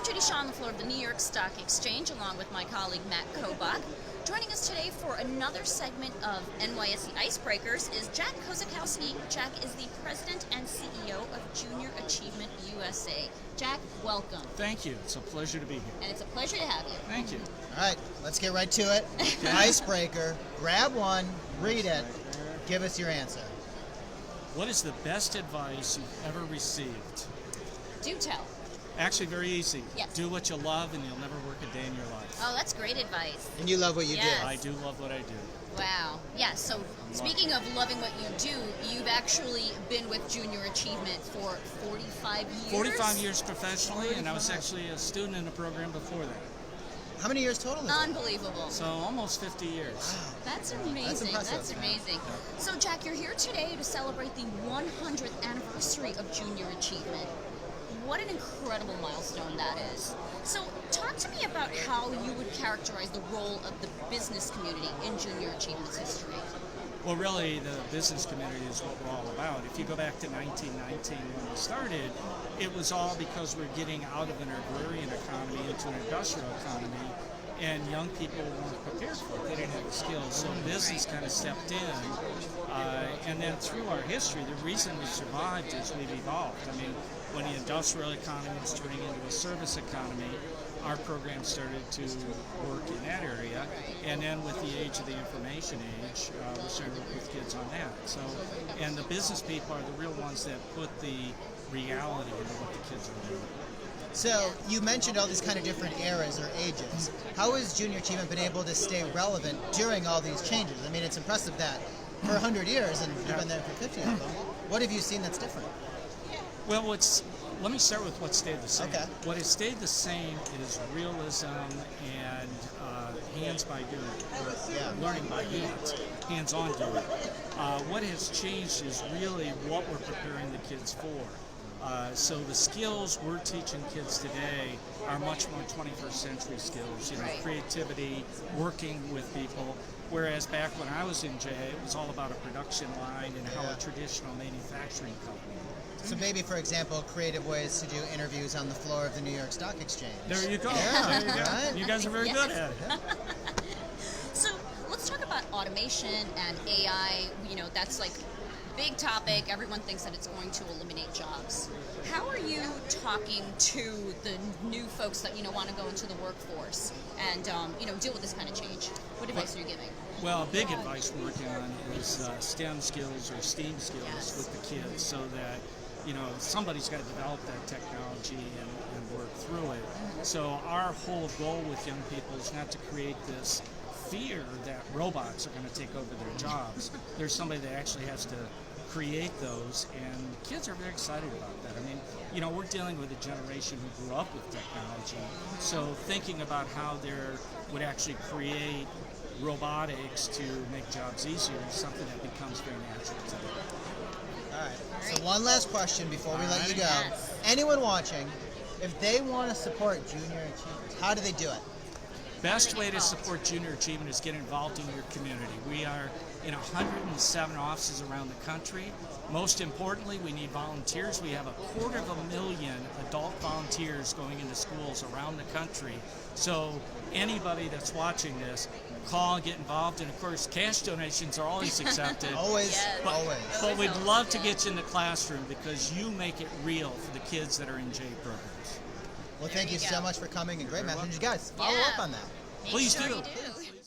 I'm Judy Shaw on the floor of the New York Stock Exchange along with my colleague Matt Kobach. Joining us today for another segment of NYSE Icebreakers is Jack Kosakowski. Jack is the president and CEO of Junior Achievement USA. Jack, welcome. Thank you. It's a pleasure to be here. And it's a pleasure to have you. Thank you. All right, let's get right to it. Icebreaker. Grab one, read it, give us your answer. What is the best advice you've ever received? Do tell. Actually, very easy. Yes. Do what you love and you'll never work a day in your life. Oh, that's great advice. And you love what you Yes. do. I do love what I do. Wow. Yeah, so speaking of loving what you do, you've actually been with Junior Achievement for 45 years? 45 years professionally, and I was actually a student in the program before that. How many years total is it? Unbelievable. So almost 50 years. Wow. That's amazing. impressive. That's amazing. So, Jack, you're here today to celebrate the 100th anniversary of Junior Achievement. What an incredible milestone that is. So, talk to me about how you would characterize the role of the business community in Junior Achievement's history. Well, really, the business community is what we're all about. If you go back to 1919 when we started, it was all because we're getting out of an agrarian economy into an industrial economy, and young people weren't prepared for it. They didn't have the skills. So business kind of stepped in, and then through our history, the reason we survived is we've evolved. I mean, when the industrial economy was turning into a service economy, our program started to work in that area, and then with the age of the information age, we started working with kids on that. So, and the business people are the real ones that put the reality into what the kids are doing. So you mentioned all these kind of different eras or ages. How has Junior Achievement been able to stay relevant during all these changes? I mean, it's impressive that for 100 years, and you've been there for 50 of them, what have you seen that's different? Well, let me start with what stayed the same. Okay. What has stayed the same is realism and hands by doing, Yeah. learning by hands-on doing. What has changed is really what we're preparing the kids for. So the skills we're teaching kids today are much more 21st century skills, Right. creativity, working with people, whereas back when I was in JA, it was all about a production line and how a traditional manufacturing company. So maybe, for example, creative ways to do interviews on the floor of the New York Stock Exchange. There you go. Yeah, There you go. right? You guys are very good at it. So, let's talk about automation and AI. You know, that's like big topic. Everyone thinks that it's going to eliminate jobs. How are you talking to the new folks that want to go into the workforce and deal with this kind of change? What advice are you giving? Well, big advice we're working on is STEM skills or STEAM skills Yes. with the kids, so that somebody's got to develop that technology and work through it. So our whole goal with young people is not to create this fear that robots are going to take over their jobs. There's somebody that actually has to create those, and kids are very excited about that. I mean, we're dealing with a generation who grew up with technology, so thinking about how they would actually create robotics to make jobs easier is something that becomes very natural to them. All right. So one last question before we let you go. Yes. Anyone watching, if they want to support Junior Achievement, how do they do it? Best way to support Junior Achievement is get involved in your community. We are in 107 offices around the country. Most importantly, we need volunteers. We have 250,000 adult volunteers going into schools around the country. So anybody that's watching this, call and get involved. And of course, cash donations are always accepted. Always, Yes. always. But we'd love to get you in the classroom because you make it real for the kids that are in J programs. Well, There thank you you so go. much for coming, and great You're message. You guys, follow Yeah. up on that. Make Please sure do. you do.